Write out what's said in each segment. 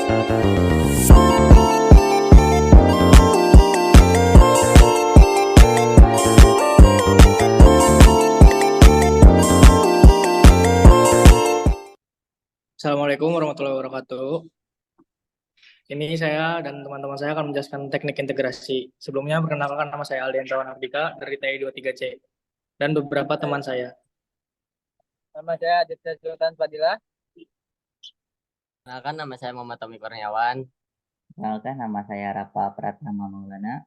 Assalamualaikum warahmatullahi wabarakatuh. Ini saya dan teman-teman saya akan menjelaskan teknik integrasi. Sebelumnya, perkenalkan nama saya Aldian Tawan Abdika dari TI 23C dan beberapa teman saya. Nama saya Aditya Sultan Fadila. Kenalkan nama saya Muhammad Tommy Kurniawan. Perkenalkan nama saya Rafa Pratama Maulana.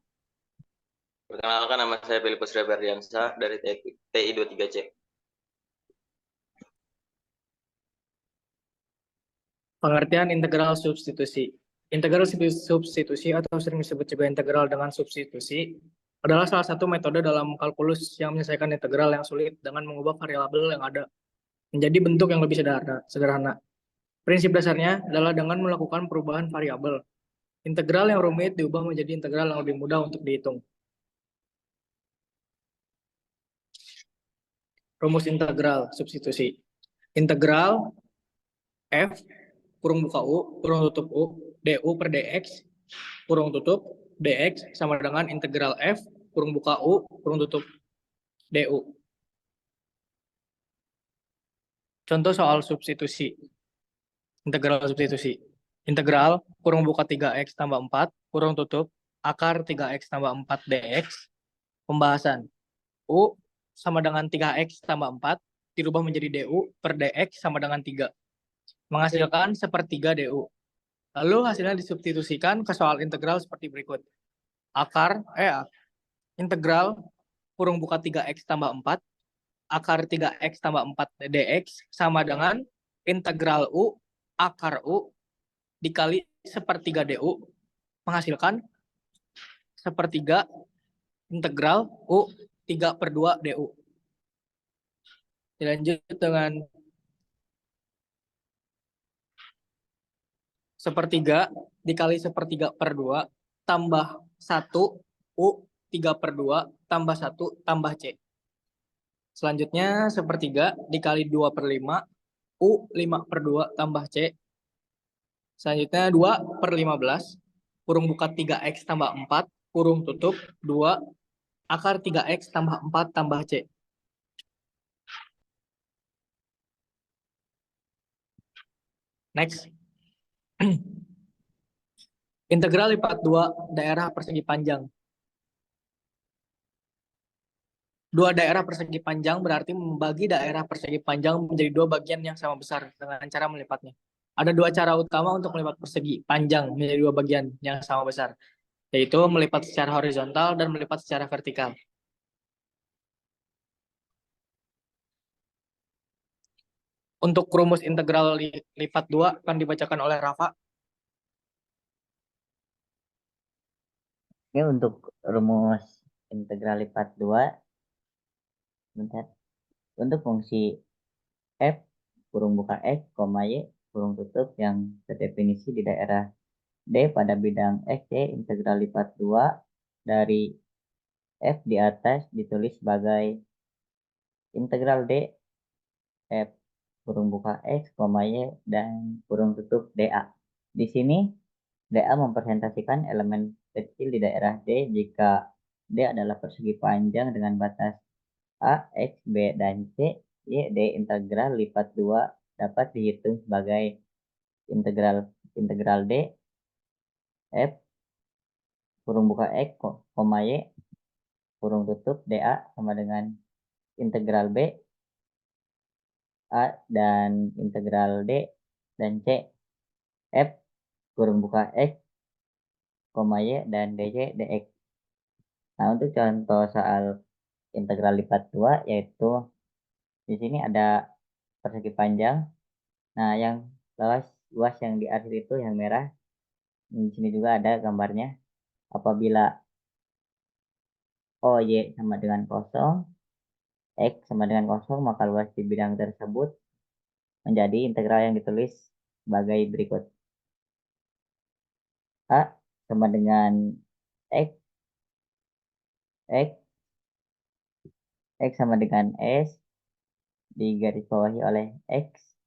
Perkenalkan nama saya Filipus Reberdiansa dari TI 23C. Pengertian integral substitusi. Integral substitusi atau sering disebut juga integral dengan substitusi adalah salah satu metode dalam kalkulus yang menyelesaikan integral yang sulit dengan mengubah variabel yang ada menjadi bentuk yang lebih sederhana. Prinsip dasarnya adalah dengan melakukan perubahan variabel. Integral yang rumit diubah menjadi integral yang lebih mudah untuk dihitung. Rumus integral substitusi. Integral f kurung buka u kurung tutup u du per dx kurung tutup dx sama dengan integral f kurung buka u kurung tutup du. Contoh soal substitusi. Integral substitusi. Integral kurung buka 3x tambah 4 kurung tutup akar 3x tambah 4 dx. Pembahasan. U sama dengan 3x tambah 4 dirubah menjadi du per dx sama dengan 3. Menghasilkan sepertiga du. Lalu hasilnya disubstitusikan ke soal integral seperti berikut. Integral kurung buka 3x tambah 4 akar 3x tambah 4 dx sama dengan integral u akar u dikali sepertiga du menghasilkan sepertiga integral u 3 per 2 du. Dilanjut dengan sepertiga dikali sepertiga per 2 tambah 1 u 3 per 2 tambah 1 tambah c. Selanjutnya sepertiga dikali 2 per 5 u 5 per 2 tambah c. Selanjutnya 2 per 15 kurung buka 3x tambah 4 kurung tutup 2 akar 3x tambah 4 tambah c. Next. Integral lipat 2 daerah persegi panjang. Dua daerah persegi panjang berarti membagi daerah persegi panjang menjadi dua bagian yang sama besar dengan cara melipatnya. Ada dua cara utama untuk melipat persegi panjang menjadi dua bagian yang sama besar, yaitu melipat secara horizontal dan melipat secara vertikal. Untuk rumus integral lipat 2 akan dibacakan oleh Rafa. Oke, untuk rumus integral lipat 2, untuk fungsi f kurung buka x, y kurung tutup yang terdefinisi di daerah D pada bidang x, y, integral lipat 2 dari f di atas ditulis sebagai integral D f kurung buka x, y, dan kurung tutup dA. Di sini dA mempresentasikan elemen kecil di daerah D jika D adalah persegi panjang dengan batas A, X, B, dan C. Y, D integral lipat 2 dapat dihitung sebagai integral D F kurung buka X, Y kurung tutup dA sama dengan integral B A dan integral D dan C F kurung buka X, Y dan DJ dx. Nah, untuk contoh soal integral lipat 2 yaitu di sini ada persegi panjang. Nah, yang luas yang di akhir itu yang merah. Di sini juga ada gambarnya. Apabila OY sama dengan 0, X sama dengan 0, maka luas di bidang tersebut menjadi integral yang ditulis sebagai berikut. A sama dengan X, X sama dengan S digarisbawahi oleh X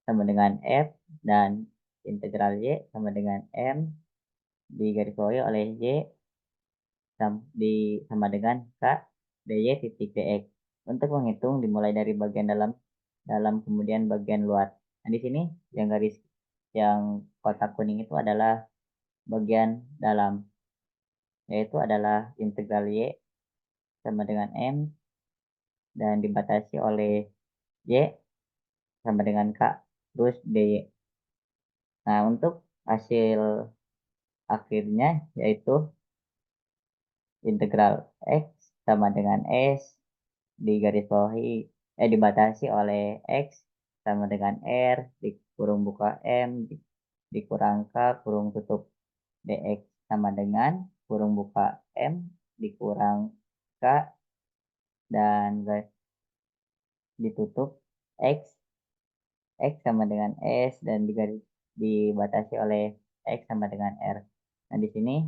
sama dengan F dan integral Y sama dengan M digarisbawahi oleh Y sama dengan K dy titik dx. Untuk menghitung dimulai dari bagian dalam kemudian bagian luar. Nah, di sini yang kotak kuning itu adalah bagian dalam, yaitu adalah integral Y sama dengan M dan dibatasi oleh Y sama dengan K terus dy. Nah, untuk hasil akhirnya yaitu integral X sama dengan S dibatasi oleh X sama dengan R dikurung buka M dikurang K kurung tutup dx sama dengan kurung buka M dikurang K dan ditutup X sama dengan S dan dibatasi oleh X sama dengan R. Nah, di sini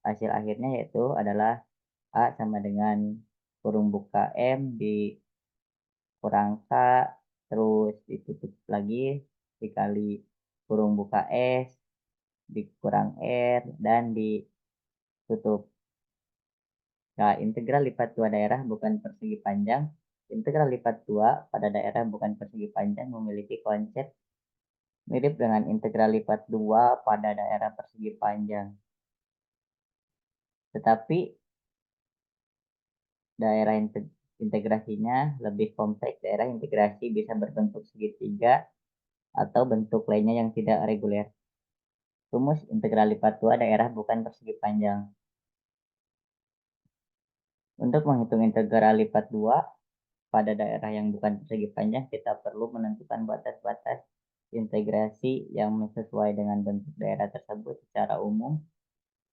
hasil akhirnya yaitu adalah A sama dengan kurung buka M dikurang K terus ditutup lagi dikali kurung buka S dikurang R dan ditutup. Nah, integral lipat dua daerah bukan persegi panjang. Integral lipat dua pada daerah bukan persegi panjang memiliki konsep mirip dengan integral lipat dua pada daerah persegi panjang. Tetapi daerah integrasinya lebih kompleks. Daerah integrasi bisa berbentuk segitiga atau bentuk lainnya yang tidak reguler. Rumus integral lipat dua daerah bukan persegi panjang. Untuk menghitung integral lipat dua pada daerah yang bukan persegi panjang, kita perlu menentukan batas-batas integrasi yang sesuai dengan bentuk daerah tersebut. Secara umum,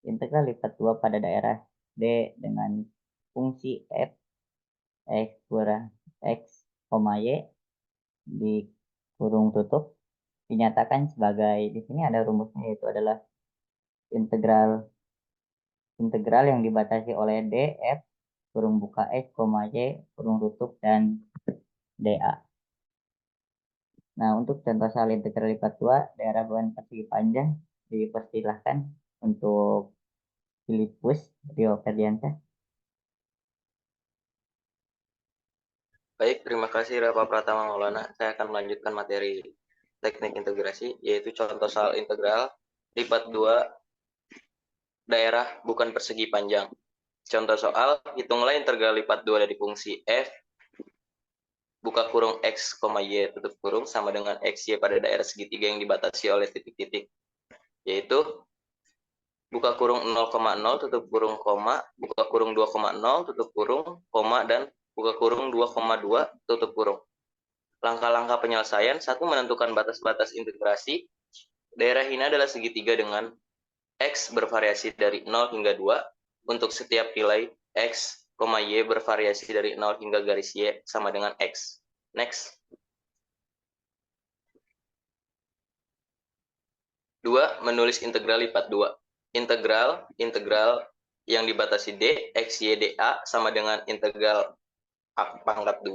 integral lipat dua pada daerah D dengan fungsi f x kurang x, y dikurung tutup dinyatakan sebagai, di sini ada rumusnya, yaitu adalah integral yang dibatasi oleh D f kurung buka x, y kurung tutup dan dA. Nah, untuk contoh soal integral lipat dua daerah bukan persegi panjang, dipersilahkan untuk Filipus Rio Ferdiansyah. Baik, terima kasih Bapak Pratama Maulana. Saya akan melanjutkan materi teknik integrasi, yaitu contoh soal integral lipat dua daerah bukan persegi panjang. Contoh soal, hitunglah integral lipat dua dari fungsi f buka kurung x, y tutup kurung sama dengan xy pada daerah segitiga yang dibatasi oleh titik-titik, yaitu buka kurung 0,0 tutup kurung koma, buka kurung 2,0 tutup kurung koma, dan buka kurung 2,2 tutup kurung. Langkah-langkah penyelesaian: 1. Menentukan batas-batas integrasi. Daerah ini adalah segitiga dengan x bervariasi dari 0 hingga 2 untuk setiap nilai x, y bervariasi dari 0 hingga garis y sama dengan x. Next. 2. Menulis integral lipat 2. Integral yang dibatasi D, x, y, dA sama dengan integral pangkat 2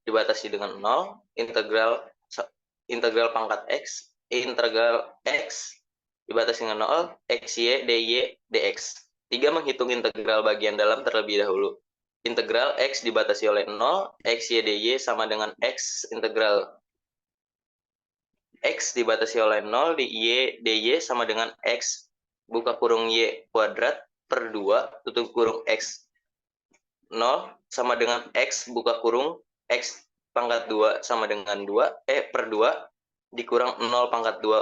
dibatasi dengan 0, integral pangkat x, integral x dibatasi dengan 0, xy, dy, dx. 3. Menghitung integral bagian dalam terlebih dahulu. Integral x dibatasi oleh 0, xy, dy sama dengan x, integral x dibatasi oleh 0, dy sama dengan x buka kurung y kuadrat per 2 tutup kurung x 0 sama dengan x buka kurung x pangkat 2 sama dengan 2 per 2 dikurang 0 pangkat 2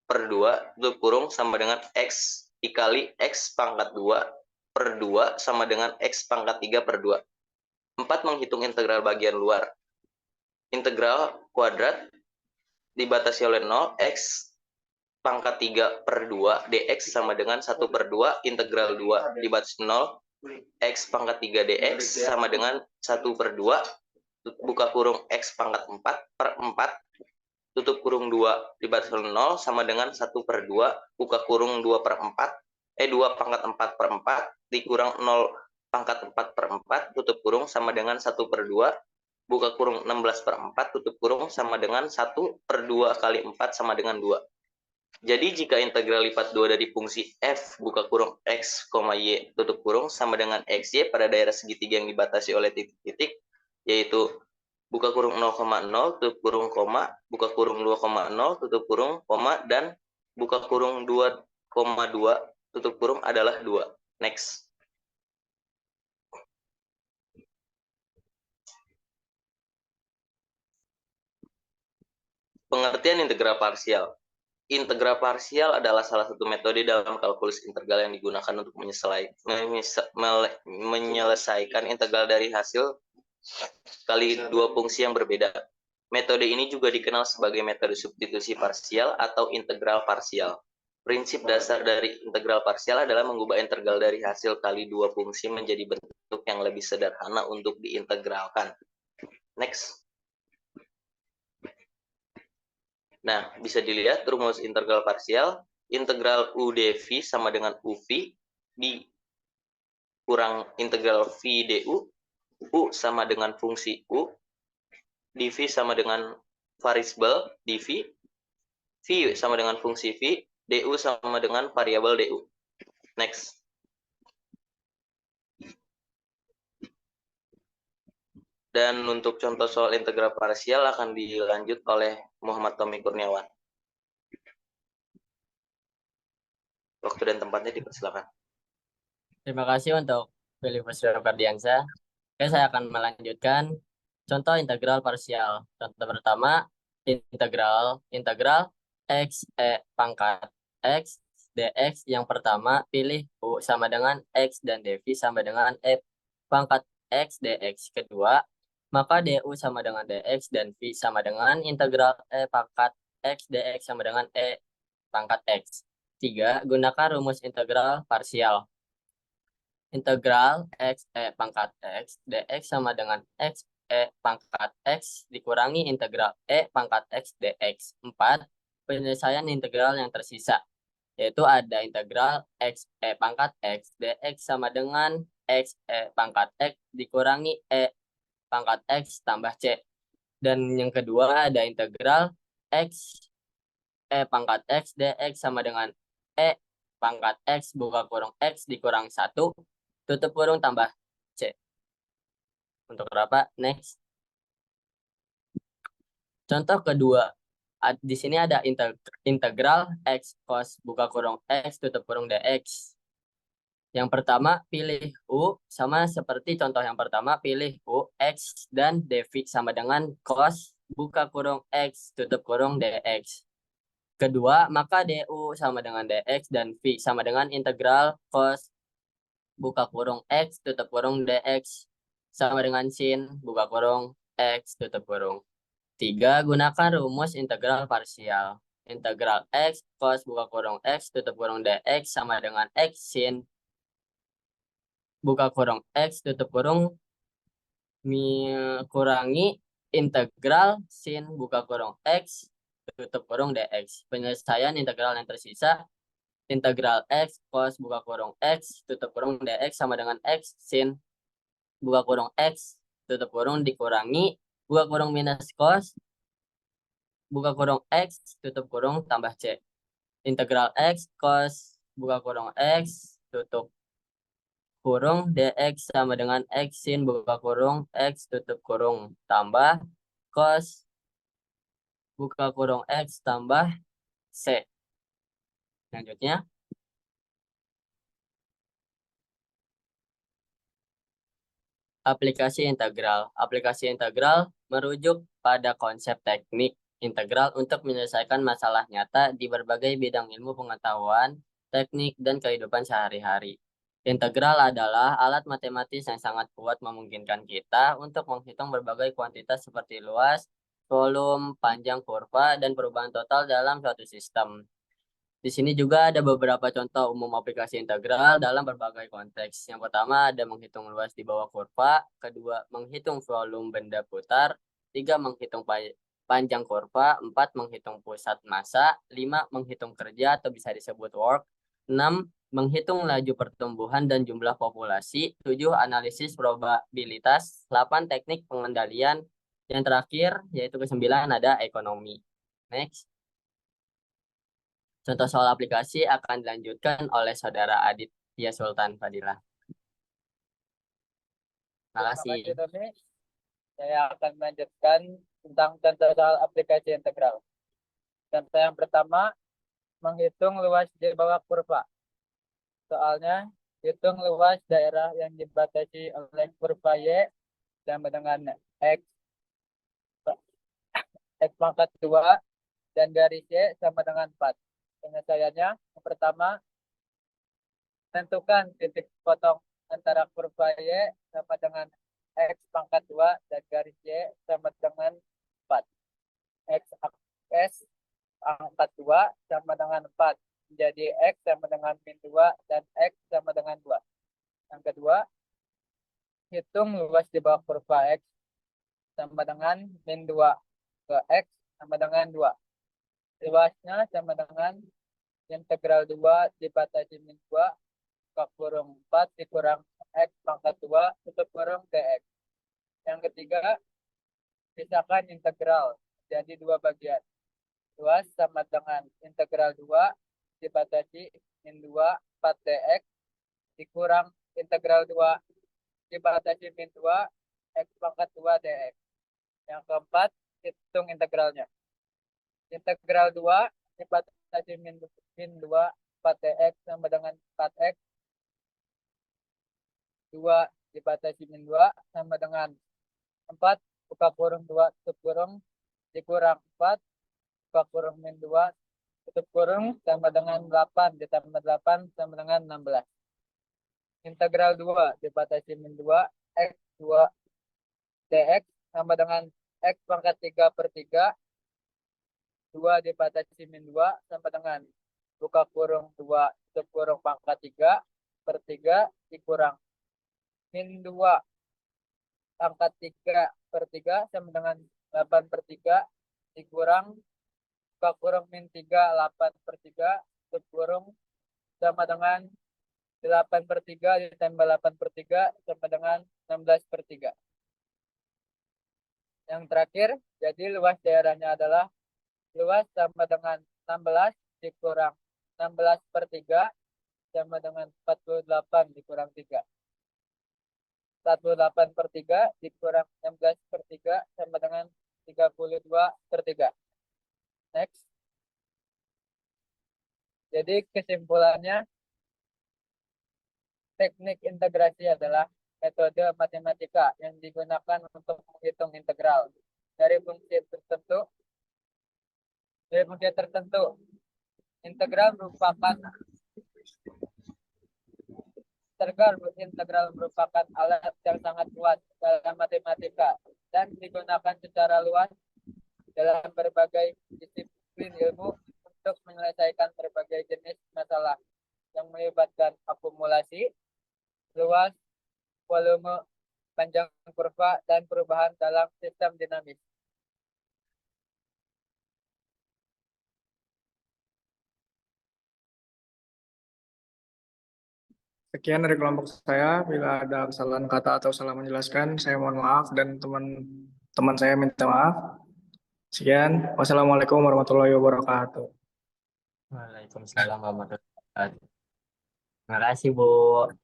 per 2 tutup kurung sama dengan x dikali x pangkat 2 per 2 sama dengan x pangkat 3 per 2. 4. Menghitung integral bagian luar. Integral kuadrat dibatasi oleh 0, x pangkat 3 per 2 dx sama dengan 1 per 2 integral 2 dibatasi 0, x pangkat 3 dx sama dengan 1 per 2 buka kurung x pangkat 4 per 4 tutup kurung 2 dibatasi 0 sama dengan 1 per 2 buka kurung 2 per 4 2 pangkat 4 per 4 dikurang 0 pangkat 4 per 4 tutup kurung sama dengan 1 per 2 buka kurung 16 per 4 tutup kurung sama dengan 1 per 2 kali 4 sama dengan 2. Jadi jika integral lipat 2 dari fungsi f buka kurung x, y tutup kurung sama dengan xy pada daerah segitiga yang dibatasi oleh titik-titik, yaitu buka kurung 0,0 tutup kurung koma, buka kurung 2,0 tutup kurung koma, dan buka kurung 2,2 tutup kurung adalah 2. Next. Pengertian integral parsial. Integral parsial adalah salah satu metode dalam kalkulus integral yang digunakan untuk menyelesaikan integral dari hasil kali dua fungsi yang berbeda. Metode ini juga dikenal sebagai metode substitusi parsial atau integral parsial. Prinsip dasar dari integral parsial adalah mengubah integral dari hasil kali dua fungsi menjadi bentuk yang lebih sederhana untuk diintegralkan. Next. Nah, bisa dilihat rumus integral parsial, integral u dv sama dengan uv dikurang integral v du, u sama dengan fungsi u, dv sama dengan variabel dv, v sama dengan fungsi v, du sama dengan variabel du. Next. Dan untuk contoh soal integral parsial akan dilanjut oleh Muhammad Tommy Kurniawan. Waktu dan tempatnya dipersilakan. Terima kasih untuk Filipus Ferdiansyah. Oke, saya akan melanjutkan contoh integral parsial. Contoh pertama, integral x pangkat x dx yang pertama pilih u sama dengan x dan dv sama dengan pangkat x dx. Kedua, maka du sama dengan dx dan v sama dengan integral pangkat x dx sama dengan pangkat x. 3. Gunakan rumus integral parsial. Integral x pangkat x dx sama dengan x pangkat x dikurangi integral pangkat x dx. 4. Penyelesaian integral yang tersisa, yaitu ada integral x pangkat x dx sama dengan x pangkat x dikurangi pangkat x tambah c. Dan yang kedua ada integral x pangkat x dx sama dengan pangkat x buka kurung x dikurang 1 tutup kurung tambah c. Untuk berapa? Next. Contoh kedua, di sini ada integral x cos buka kurung x tutup kurung dx. Yang pertama pilih u, sama seperti contoh yang pertama pilih u, x dan dv sama dengan cos buka kurung x tutup kurung dx. Kedua, maka du sama dengan dx dan v sama dengan integral cos buka kurung x tutup kurung dx sama dengan sin buka kurung x tutup kurung. 3. Gunakan rumus integral parsial. Integral x cos buka kurung x tutup kurung dx sama dengan x sin buka kurung x tutup kurung kurangi integral sin buka kurung x tutup kurung dx. Penyelesaian integral yang tersisa, integral x cos buka kurung x tutup kurung dx sama dengan x sin buka kurung x tutup kurung dikurangi buka kurung minus cos buka kurung x tutup kurung tambah c. Integral x cos buka kurung x tutup kurung dx sama dengan x sin buka kurung x tutup kurung tambah cos buka kurung x tambah c. Selanjutnya, aplikasi integral. Aplikasi integral merujuk pada konsep teknik integral untuk menyelesaikan masalah nyata di berbagai bidang ilmu pengetahuan, teknik, dan kehidupan sehari-hari. Integral adalah alat matematis yang sangat kuat memungkinkan kita untuk menghitung berbagai kuantitas seperti luas, volume, panjang kurva, dan perubahan total dalam suatu sistem. Di sini juga ada beberapa contoh umum aplikasi integral dalam berbagai konteks. Yang pertama ada menghitung luas di bawah kurva, kedua menghitung volume benda putar, 3 menghitung panjang kurva, 4 menghitung pusat massa, 5 menghitung kerja atau bisa disebut work, 6 menghitung laju pertumbuhan dan jumlah populasi, 7 analisis probabilitas, 8 teknik pengendalian, yang terakhir yaitu ke-9 ada ekonomi. Next. Contoh soal aplikasi akan dilanjutkan oleh Saudara Aditya Sultan Fadilah. Terima Terima kasih. kasih, Tommy. Saya akan melanjutkan tentang contoh soal aplikasi integral. Contoh yang pertama, menghitung luas di bawah kurva. Soalnya, hitung luas daerah yang dibatasi oleh kurva Y sama dengan X pangkat 2 dan garis Y sama dengan 4. Penyelesaiannya, yang pertama, tentukan titik potong antara kurva Y sama dengan X pangkat 2 dan garis Y sama dengan 4. X pangkat 2 sama dengan 4. Menjadi X sama dengan min 2 dan X sama dengan 2. Yang kedua, hitung luas di bawah kurva X sama dengan min 2 ke X sama dengan 2. Luasnya sama dengan integral 2 dibatasi min 2 buka kurung 4 dikurang X pangkat 2 tutup kurung dx. Yang ketiga, pisahkan integral jadi dua bagian. Luas sama dengan integral 2 dibatasi min 2 4 dx dikurang integral 2 dibatasi min 2 X pangkat 2 dx. Yang keempat, hitung integralnya. Integral 2 dibatasi min 2 4 dx sama dengan 4x 2 dibatasi min 2 sama dengan 4 buka kurung 2 tutup kurung dikurang 4 buka kurung min 2 tutup kurung sama dengan 8 ditambah 8 sama dengan 16. Integral 2 dibatasi min 2 x 2 dx sama dengan x pangkat 3 per 3 2 dibatasi min 2 sama dengan buka kurung 2 tutup kurung pangkat 3 per 3 dikurang min 2 pangkat 3 per 3 sama dengan 8 per 3 dikurang buka kurung min 3 8 per 3 tutup kurung sama dengan 8 per 3 ditambah 8 per 3 sama dengan 16 per 3. Yang terakhir, jadi luas daerahnya adalah luas sama dengan 16 dikurang 16 per 3 sama dengan 48 dikurang 3. 48 per 3 dikurang 16 per 3 sama dengan 32 per 3. Next. Jadi kesimpulannya, teknik integrasi adalah metode matematika yang digunakan untuk menghitung integral dari fungsi tertentu. Integral merupakan alat yang sangat kuat dalam matematika dan digunakan secara luas dalam berbagai disiplin ilmu untuk menyelesaikan berbagai jenis masalah yang melibatkan akumulasi, luas, volume, panjang kurva, dan perubahan dalam sistem dinamis. Sekian dari kelompok saya. Bila ada kesalahan kata atau salah menjelaskan, saya mohon maaf dan teman-teman saya minta maaf. Sekian. Wassalamualaikum warahmatullahi wabarakatuh. Waalaikumsalam warahmatullahi wabarakatuh. Terima kasih, Bu.